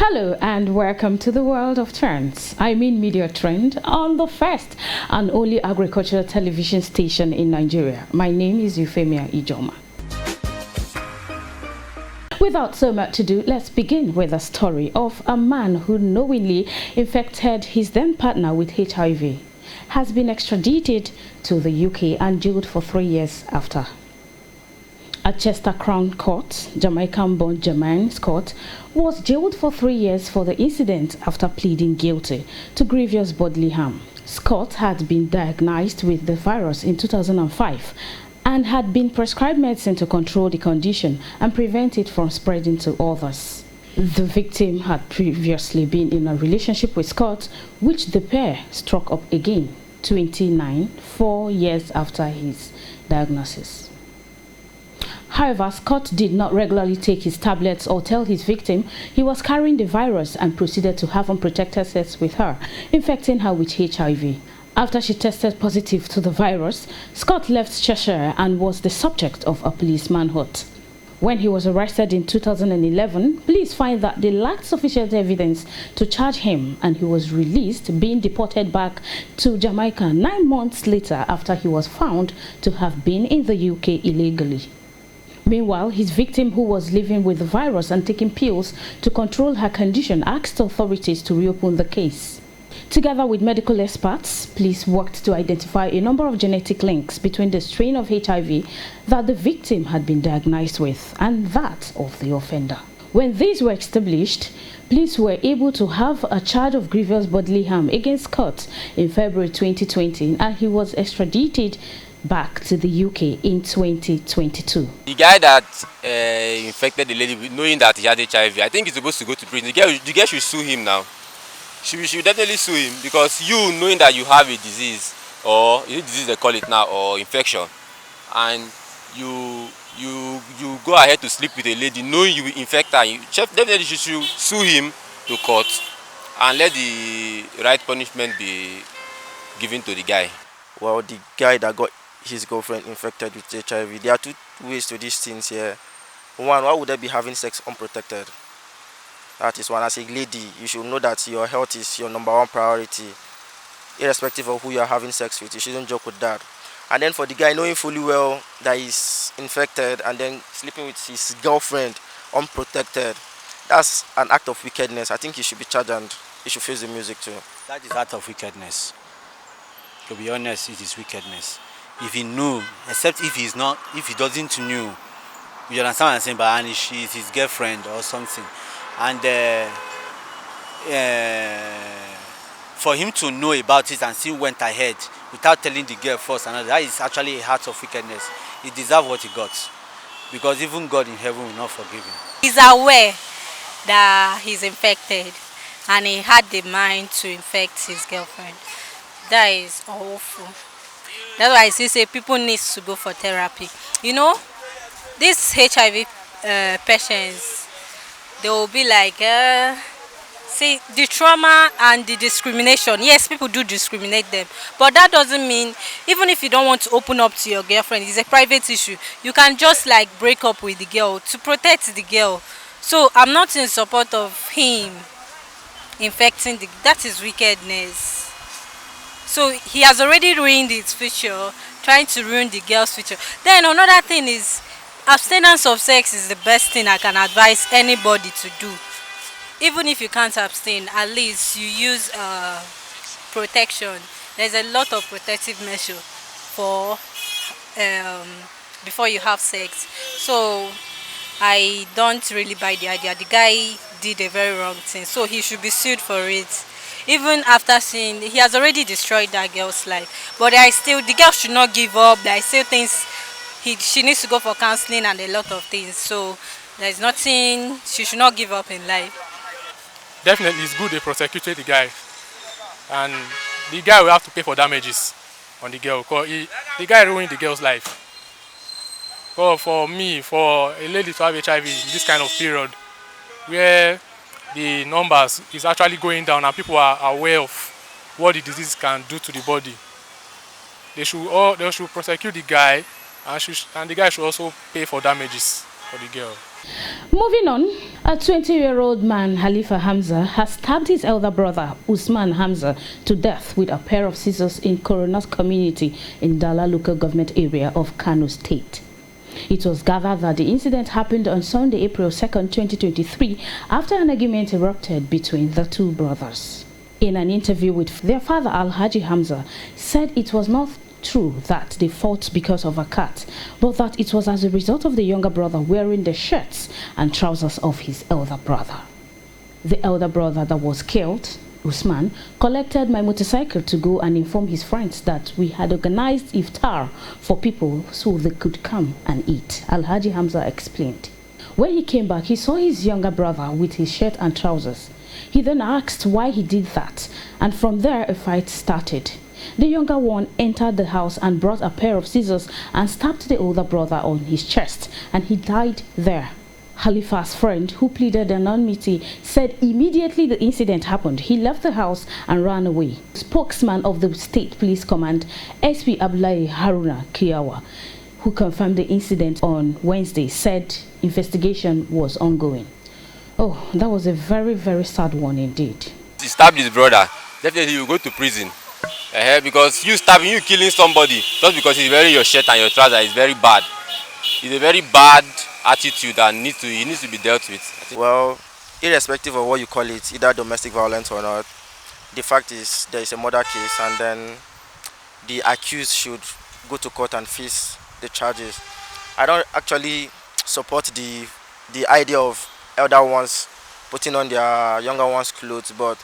Hello and welcome to the world of trends. I mean Media Trend on the first and only agricultural television station in Nigeria. My name is Euphemia Ijoma. Without so much ado, let's begin with a story of a man who knowingly infected his then partner with HIV, has been extradited to the UK and jailed for 3 years after. At Chester Crown Court, Jamaican-born Jermaine Scott was jailed for 3 years for the incident after pleading guilty to grievous bodily harm. Scott had been diagnosed with the virus in 2005 and had been prescribed medicine to control the condition and prevent it from spreading to others. The victim had previously been in a relationship with Scott, which the pair struck up again, 4 years after his diagnosis. However, Scott did not regularly take his tablets or tell his victim he was carrying the virus and proceeded to have unprotected sex with her, infecting her with HIV. After she tested positive to the virus, Scott left Cheshire and was the subject of a police manhunt. When he was arrested in 2011, police find that they lacked sufficient evidence to charge him and he was released, being deported back to Jamaica 9 months later after he was found to have been in the UK illegally. Meanwhile, his victim, who was living with the virus and taking pills to control her condition, asked authorities to reopen the case. Together with medical experts, police worked to identify a number of genetic links between the strain of HIV that the victim had been diagnosed with and that of the offender. When these were established, police were able to have a charge of grievous bodily harm against Scott in February 2020, and he was extradited back to the UK in 2022. The guy that infected the lady, knowing that he had HIV, I think he's supposed to go to prison. The girl should sue him now. She should definitely sue him, because you knowing that you have a disease, or is it disease they call it now, or infection, and you go ahead to sleep with a lady knowing you will infect her, you definitely should sue him to court and let the right punishment be given to the guy. Well, the guy that got his girlfriend infected with HIV, there are two ways to these things here. One, why would they be having sex unprotected? That is one. As a lady, you should know that your health is your #1 priority, irrespective of who you are having sex with. You shouldn't joke with that. And then for the guy knowing fully well that he's infected and then sleeping with his girlfriend unprotected, that's an act of wickedness. I think he should be charged and he should face the music too. That is act of wickedness. To be honest, it is wickedness. If he knew, except if he doesn't know, you understand what I'm saying, but and she is his girlfriend or something, and for him to know about it and still went ahead without telling the girl first, and that is actually a act of wickedness. He deserves what he got, because even God in heaven will not forgive him. He's aware that he's infected and he had the mind to infect his girlfriend. That is awful. That's why I say people need to go for therapy. You know, these HIV patients, they will be like, see, the trauma and the discrimination. Yes, people do discriminate them, but that doesn't mean, even if you don't want to open up to your girlfriend, it's a private issue. You can just like break up with the girl to protect the girl. So I'm not in support of him infecting that is wickedness. So he has already ruined his future, trying to ruin the girl's future. Then another thing is, abstinence of sex is the best thing I can advise anybody to do. Even if you can't abstain, at least you use protection. There's a lot of protective measure for before you have sex. So I don't really buy the idea. The guy did a very wrong thing, so he should be sued for it. Even after seeing, he has already destroyed that girl's life. But the girl should not give up. There are still things, she needs to go for counseling and a lot of things. So there's nothing, she should not give up in life. Definitely it's good they prosecuted the guy. And the guy will have to pay for damages on the girl, because the guy ruined the girl's life. But for me, for a lady to have HIV in this kind of period, where the numbers is actually going down and people are aware of what the disease can do to the body, they should prosecute the guy, and the guy should also pay for damages. for the girl. Moving on, a 20-year-old man, Halifa Hamza, has stabbed his elder brother, Usman Hamza, to death with a pair of scissors in Coronas community in Dala local government area of Kano State. It was gathered that the incident happened on Sunday, April 2nd, 2023, after an argument erupted between the two brothers. In an interview with their father, Alhaji Hamza, said it was not true that they fought because of a cat, but that it was as a result of the younger brother wearing the shirts and trousers of his elder brother. The elder brother that was killed, Usman, collected my motorcycle to go and inform his friends that we had organized iftar for people so they could come and eat, Alhaji Hamza explained. When he came back, he saw his younger brother with his shirt and trousers. He then asked why he did that, and from there a fight started. The younger one entered the house and brought a pair of scissors and stabbed the older brother on his chest, and he died there. Khalifa's friend, who pleaded anonymity, said immediately the incident happened, he left the house and ran away. Spokesman of the State Police Command, SP Abdullahi Haruna Kiyawa, who confirmed the incident on Wednesday, said investigation was ongoing. Oh, that was a very, very sad one indeed. He stabbed his brother. Definitely he will go to prison. Because you stabbing, you killing somebody just because he's wearing your shirt and your trousers is very bad. It's a very bad attitude that needs to be dealt with. Well, irrespective of what you call it, either domestic violence or not, the fact is there is a murder case, and then the accused should go to court and face the charges. I don't actually support the idea of elder ones putting on their younger ones' clothes, but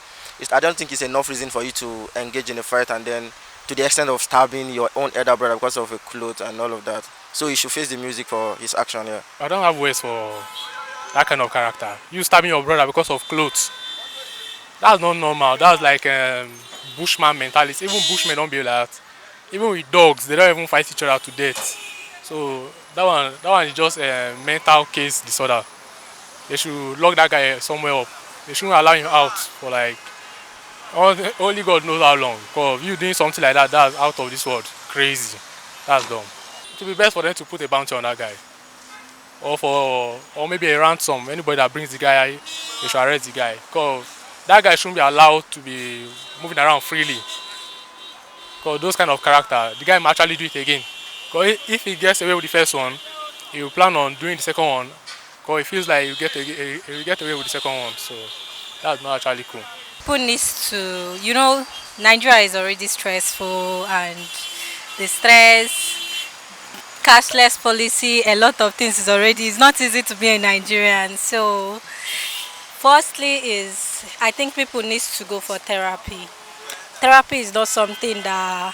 I don't think it's enough reason for you to engage in a fight and then to the extent of stabbing your own elder brother because of a clothes and all of that. So he should face the music for his action here. I don't have words for that kind of character. You stabbing your brother because of clothes. That's not normal. That's like bushman mentality. Even bushmen don't be like that. Even with dogs, they don't even fight each other to death. So that one is just a mental case disorder. They should lock that guy somewhere up. They shouldn't allow him out for like only God knows how long. Because you doing something like that, that's out of this world. Crazy. That's dumb. It would be best for them to put a bounty on that guy. Or maybe a ransom. Anybody that brings the guy, they should arrest the guy. Because that guy shouldn't be allowed to be moving around freely. Because those kind of character, the guy might actually do it again. Because if he gets away with the first one, he will plan on doing the second one. Because he feels like he'll get away with the second one. So that's not actually cool. People need to, Nigeria is already stressful, and the stress, cashless policy, a lot of things it's not easy to be a Nigerian. So firstly I think people need to go for therapy. Therapy is not something that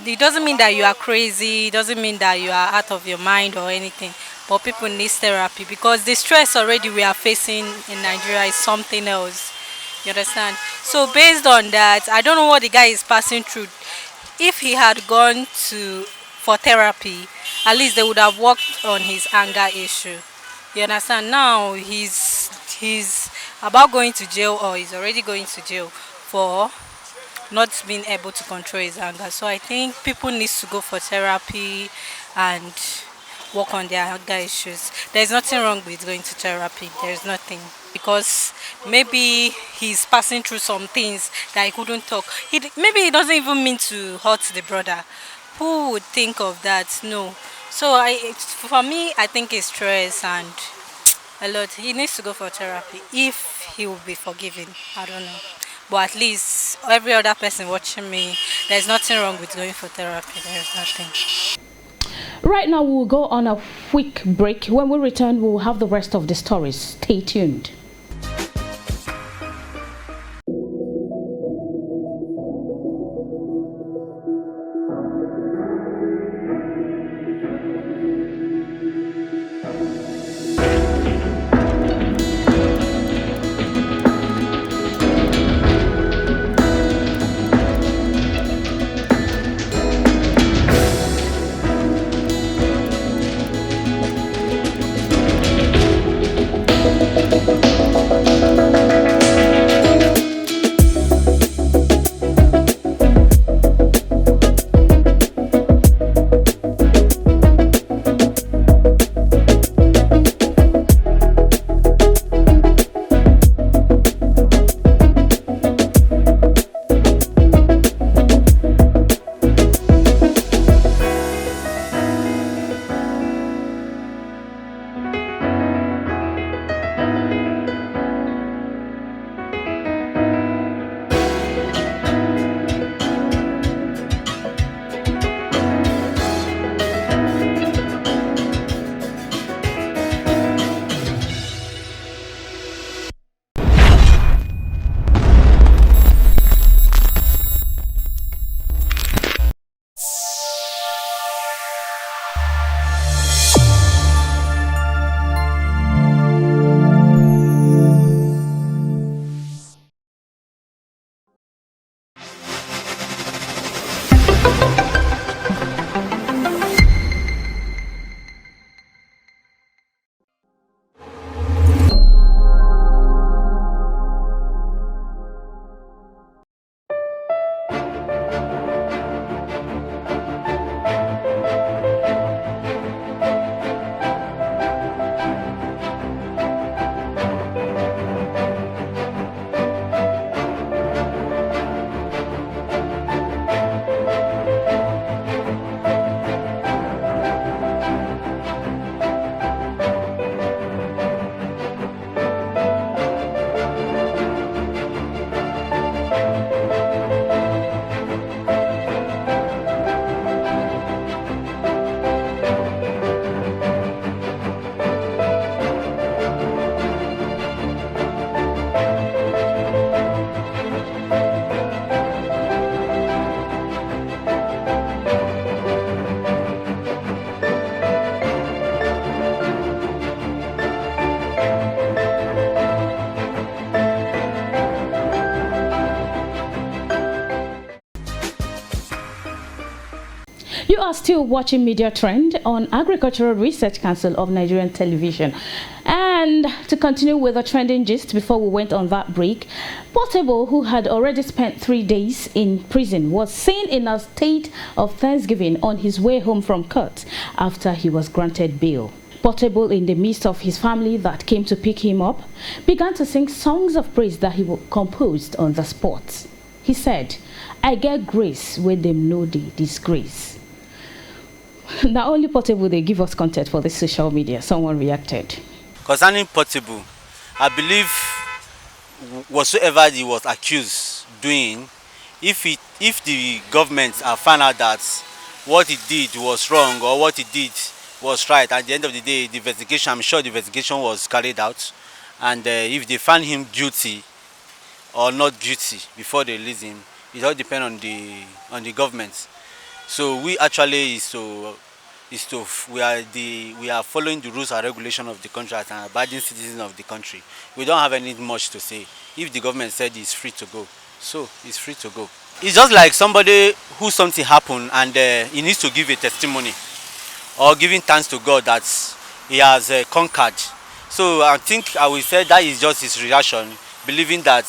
it doesn't mean that you are crazy, it doesn't mean that you are out of your mind or anything, but people need therapy because the stress already we are facing in Nigeria is something else. You understand? So based on that, I don't know what the guy is passing through. If he had gone for therapy, at least they would have worked on his anger issue. You understand? Now he's about going to jail, or he's already going to jail for not being able to control his anger. So I think people need to go for therapy and work on their anger issues. There's nothing wrong with going to therapy. There's nothing. Because maybe he's passing through some things that he couldn't talk. Maybe he doesn't even mean to hurt the brother. Who would think of that? No. So for me, I think it's stress and a lot. He needs to go for therapy if he will be forgiven. I don't know. But at least every other person watching me, there's nothing wrong with going for therapy. There's nothing. Right now, we'll go on a quick break. When we return, we'll have the rest of the stories. Stay tuned. are still watching Media Trend on Agricultural Research Council of Nigerian Television. And to continue with the trending gist before we went on that break, Portable, who had already spent 3 days in prison, was seen in a state of thanksgiving on his way home from court after he was granted bail. Portable, in the midst of his family that came to pick him up, began to sing songs of praise that he composed on the spot. He said, "I get grace when them know the disgrace." Now only Portable they give us content for the social media. Someone reacted. Concerning Portable, I believe whatsoever he was accused doing, if the government have found out that what he did was wrong or what he did was right, at the end of the day, the investigation, I'm sure the investigation was carried out, and if they find him guilty or not guilty before they release him, it all depends on the government. So we actually we are following the rules and regulations of the country as an abiding citizen of the country. We don't have any much to say. If the government said he's free to go, so he's free to go. It's just like somebody who something happened and he needs to give a testimony or giving thanks to God that he has conquered. So I think I will say that is just his reaction, believing that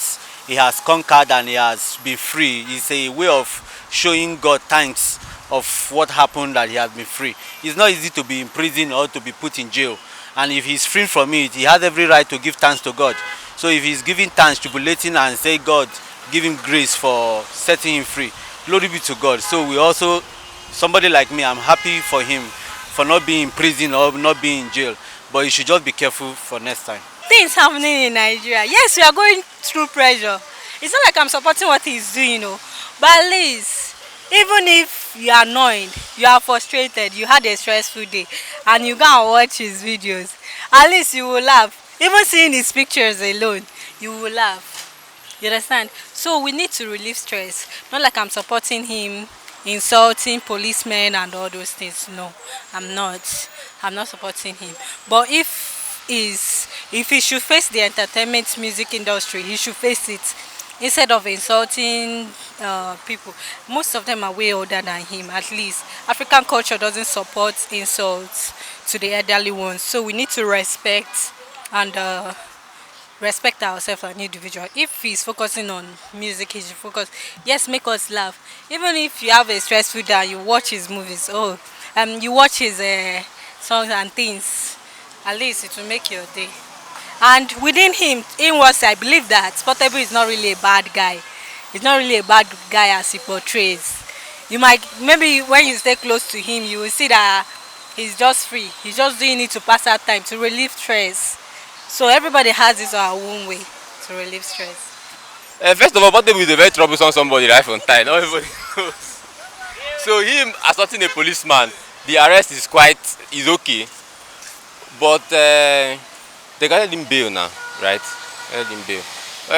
he has conquered and he has been free. It's a way of showing God thanks of what happened, that he has been free. It's not easy to be in prison or to be put in jail. And if he's free from it, he has every right to give thanks to God. So if he's giving thanks, jubilating and say, God, give him grace for setting him free, glory be to God. So we also, somebody like me, I'm happy for him for not being in prison or not being in jail. But you should just be careful for next time. Things happening in Nigeria. Yes, we are going through pressure. It's not like I'm supporting what he's doing, but at least, even if you are annoyed, you are frustrated, you had a stressful day, and you go and watch his videos, at least you will laugh. Even seeing his pictures alone, you will laugh. You understand? So we need to relieve stress. Not like I'm supporting him, insulting policemen and all those things. No, I'm not. I'm not supporting him. But if he should face the entertainment music industry, he should face it instead of insulting people. Most of them are way older than him. At least African culture doesn't support insults to the elderly ones. So we need to respect and respect ourselves as an individual. If he's focusing on music, he should focus. Yes, make us laugh. Even if you have a stressful day, you watch his movies. You watch his songs and things. At least it will make your day. And within him, I believe that Portable is not really a bad guy. He's not really a bad guy as he portrays. You might, maybe when you stay close to him, you will see that he's just free. He's just doing it to pass out time, to relieve stress. So everybody has his own way to relieve stress. First of all, Portable is a very troublesome somebody right from time. Not everybody knows. So him assaulting a policeman, the arrest is okay. But they got him bail now, right?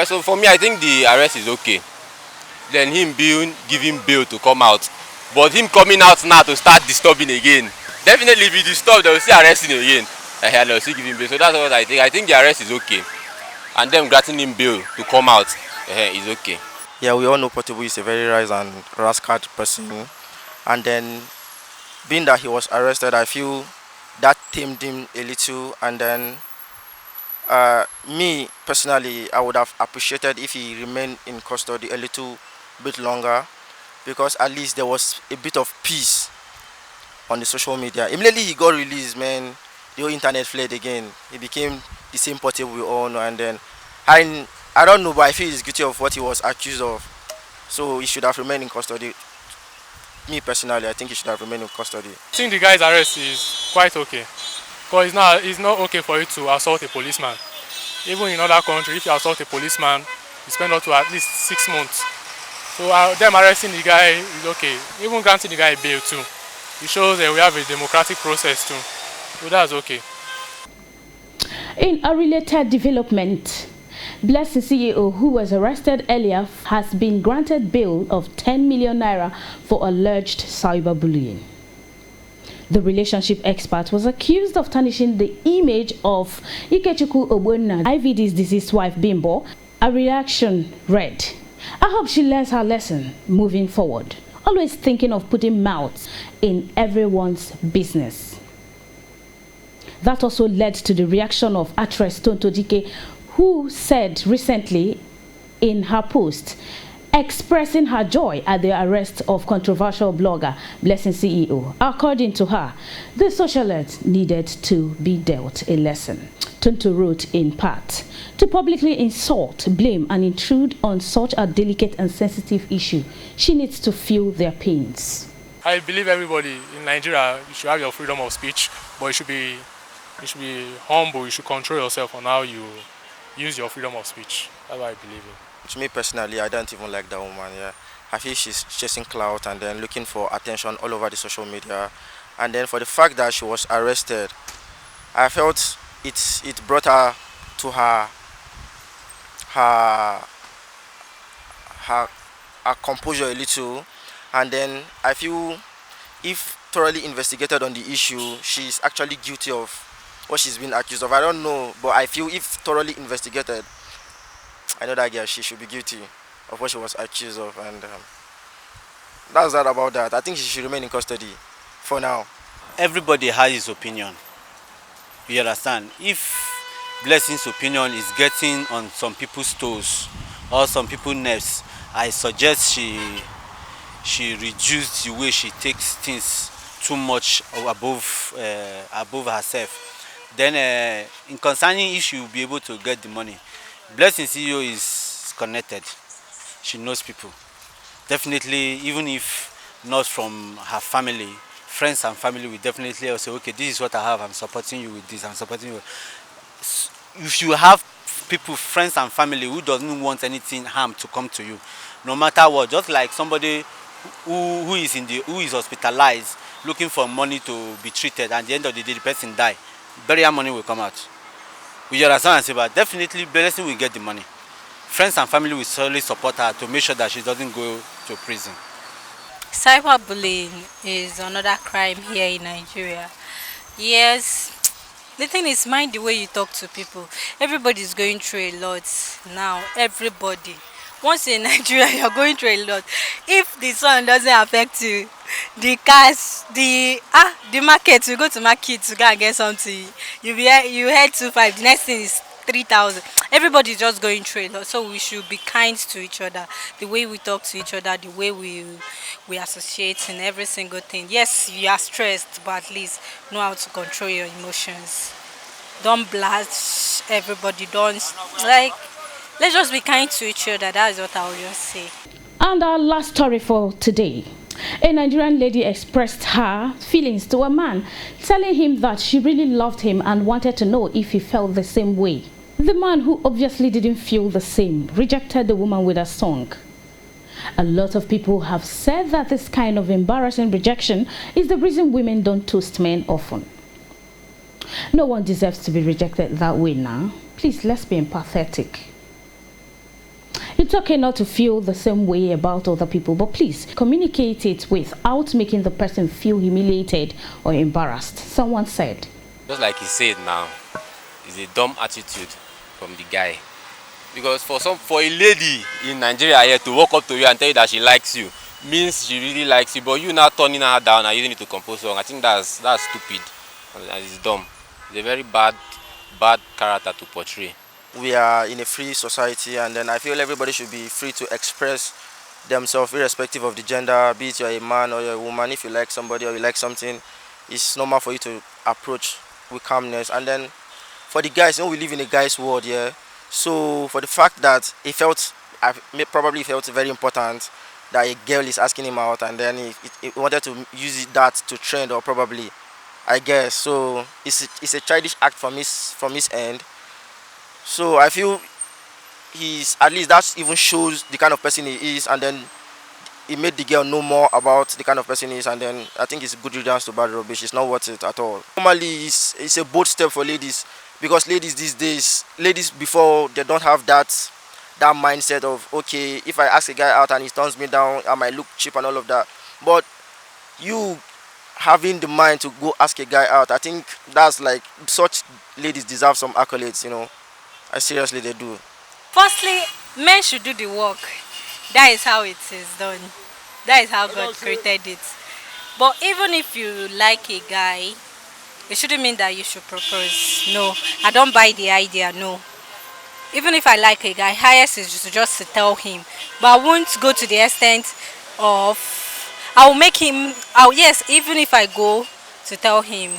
So for me, I think the arrest is okay. Then him give him bail to come out. But him coming out now to start disturbing again. Definitely if he disturb, they will still arrest him again. And they'll still give him bail. So that's what I think. I think the arrest is okay. And them granting him bail to come out is okay. Yeah, we all know Portable is a very rise and rascal person. And then, being that he was arrested, I feel that tamed him a little. And then, me personally, I would have appreciated if he remained in custody a little bit longer, because at least there was a bit of peace on the social media. Immediately he got released, man, the whole internet fled again. He became the same Portable we all know. And then, I don't know, but I feel he's guilty of what he was accused of. So he should have remained in custody. Me personally, I think he should have remained in custody. I think the guy's arrest is quite okay. Because it's not okay for you to assault a policeman. Even in other countries, if you assault a policeman, you spend up to at least 6 months. So them arresting the guy is okay. Even granting the guy bail too. It shows that we have a democratic process too. So that's okay. In a related development, Blessing CEO, who was arrested earlier, has been granted bail of 10 million naira for alleged cyberbullying. The relationship expert was accused of tarnishing the image of Ikechukwu Ogbonna, IVD's deceased wife Bimbo. A reaction read, "I hope she learns her lesson moving forward." always thinking of putting mouths in everyone's business. That also led to the reaction of actress Tonto Dike, who said recently in her post, expressing her joy at the arrest of controversial blogger Blessing CEO. According to her, the socialite needed to be dealt a lesson. Tonto wrote in part, to publicly insult, blame and intrude on such a delicate and sensitive issue, she needs to feel their pains. I believe everybody in Nigeria, you should have your freedom of speech, but you should be humble, you should control yourself on how you use your freedom of speech. That's what I believe in. To me personally, I don't even like that woman. Yeah, I feel she's chasing clout and then looking for attention all over the social media. And then for the fact that she was arrested, I felt it brought her to her composure a little. And then I feel if thoroughly investigated on the issue, she's actually guilty of what she's been accused of. I don't know, but I feel if thoroughly investigated, I know that girl, she should be guilty of what she was accused of, and that's that about that. I think she should remain in custody for now. Everybody has his opinion. You understand? If Blessing's opinion is getting on some people's toes or some people's nerves, I suggest she reduce the way she takes things too much above herself. Then in concerning if she will be able to get the money, Blessing CEO is connected. She knows people. Definitely, even if not from her family, friends and family will definitely say, okay, this is what I have, I'm supporting you with this, I'm supporting you. If you have people, friends and family who doesn't want anything harm to come to you, no matter what, just like somebody who is hospitalized looking for money to be treated, and at the end of the day the person die, burial money will come out. We understand and say, but definitely Blessing will get the money. Friends and family will solely support her to make sure that she doesn't go to prison. Cyberbullying is another crime here in Nigeria. Yes, the thing is, mind the way you talk to people. Everybody's going through a lot now. Everybody. Once in Nigeria, you're going through a lot. If the sun doesn't affect you, the cars, the market, you go to market to go and get something, you head 2,500, the next thing is 3,000. Everybody's just going through a lot, so we should be kind to each other. The way we talk to each other, the way we associate in every single thing. Yes, you are stressed, but at least know how to control your emotions. Don't blast everybody. Don't like. Let's just be kind to each other. That is what I will just say. And our last story for today. A Nigerian lady expressed her feelings to a man, telling him that she really loved him and wanted to know if he felt the same way. The man, who obviously didn't feel the same, rejected the woman with a song. A lot of people have said that this kind of embarrassing rejection is the reason women don't toast men often. No one deserves to be rejected that way now. Please, let's be empathetic. It's okay not to feel the same way about other people, but please communicate it without making the person feel humiliated or embarrassed. Someone said. Just like he said now, it's a dumb attitude from the guy. Because for a lady in Nigeria here to walk up to you and tell you that she likes you, means she really likes you, but you now turning her down and using it to compose song, I think that's stupid and it's dumb. It's a very bad character to portray. We are in a free society, and then I feel everybody should be free to express themselves irrespective of the gender, be it you're a man or you're a woman. If you like somebody or you like something, it's normal for you to approach with calmness. And then for the guys, we live in a guy's world here. So for the fact that probably felt very important that a girl is asking him out, and then he wanted to use that to trend, or probably, I guess. So it's a childish act from his end. So I feel at least that even shows the kind of person he is, and then he made the girl know more about the kind of person he is, and then I think it's good riddance to bad rubbish. It's not worth it at all. Normally, it's a bold step for ladies, because ladies these days, before, they don't have that mindset of, okay, if I ask a guy out and he turns me down, I might look cheap and all of that. But you having the mind to go ask a guy out, I think that's like, such ladies deserve some accolades, Seriously, they do. Firstly, men should do the work. That is how it is done. That is how God created it. But even if you like a guy, it shouldn't mean that you should propose. No, I don't buy the idea. No. Even if I like a guy, highest is just to tell him. But I won't go to the extent of I'll make him. Oh yes, even if I go to tell him,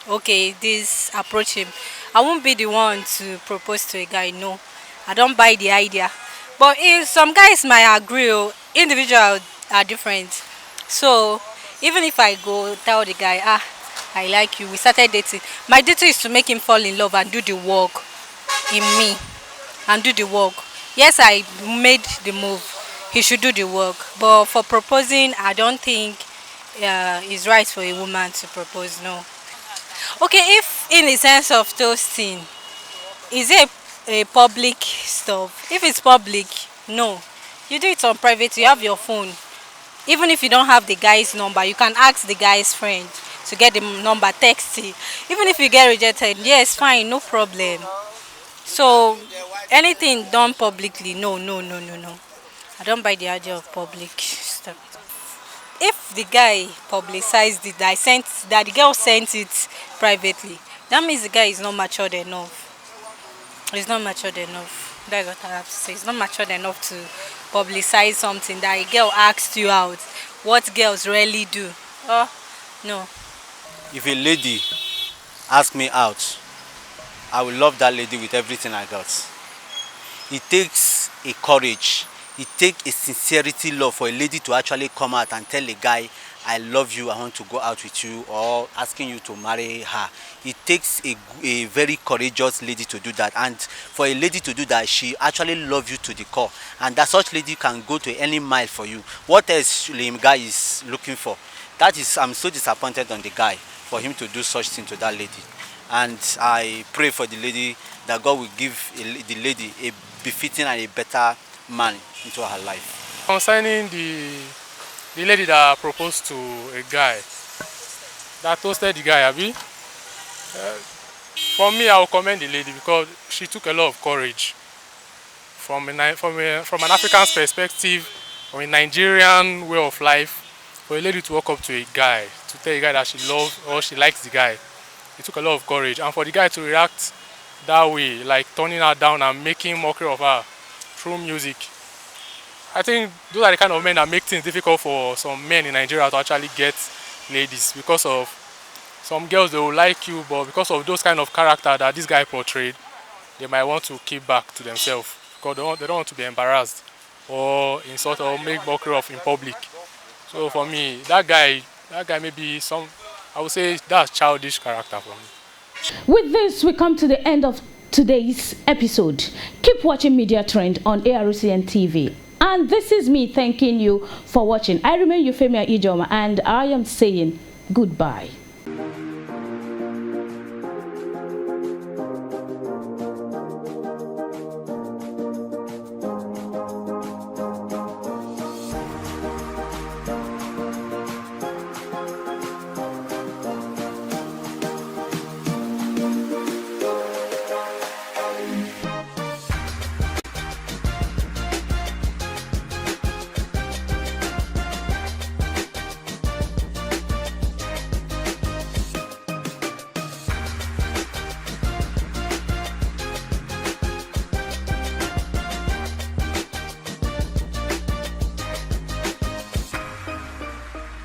okay, this approach him, I won't be the one to propose to a guy. No, I don't buy the idea. But if some guys might agree, individuals are different. So even if I go tell the guy, I like you, we started dating. My duty is to make him fall in love and do the work in me and do the work. Yes, I made the move. He should do the work. But for proposing, I don't think it's right for a woman to propose. No. Okay, if in the sense of toasting, is it a public stuff? If it's public, no. You do it on private. You have your phone. Even if you don't have the guy's number, you can ask the guy's friend to get the number, text it. Even if you get rejected, yes, fine, no problem. So anything done publicly, no, no, no, no, no. I don't buy the idea of public stuff. If the guy publicized it, that the girl sent it privately, that means the guy is not matured enough. He's not matured enough. That's what I have to say. It's not matured enough to publicize something that a girl asked you out. What girls rarely do. Oh, no. If a lady asks me out, I will love that lady with everything I got. It takes a courage, it takes a sincerity love for a lady to actually come out and tell a guy, I love you, I want to go out with you, or asking you to marry her. It takes a very courageous lady to do that. And for a lady to do that, she actually loves you to the core. And that such lady can go to any mile for you. What else the guy is looking for? That is, I'm so disappointed on the guy for him to do such thing to that lady. And I pray for the lady that God will give the lady a befitting and a better man into her life. Concerning the lady that proposed to a guy, that toasted the guy, Abi, for me, I will commend the lady because she took a lot of courage. From an African's perspective, from a Nigerian way of life, for a lady to walk up to a guy, to tell a guy that she loves or she likes the guy, it took a lot of courage. And for the guy to react that way, like turning her down and making mockery of her through music, I think those are the kind of men that make things difficult for some men in Nigeria to actually get ladies, because of some girls, they will like you, but because of those kind of character that this guy portrayed, they might want to keep back to themselves because they don't want to be embarrassed or insult or make mockery of in public. So for me, that guy maybe I would say that's childish character for me. With this, we come to the end of today's episode. Keep watching Media Trend on ARUCN TV. And this is me thanking you for watching. I remain Euphemia Ijoma, and I am saying goodbye.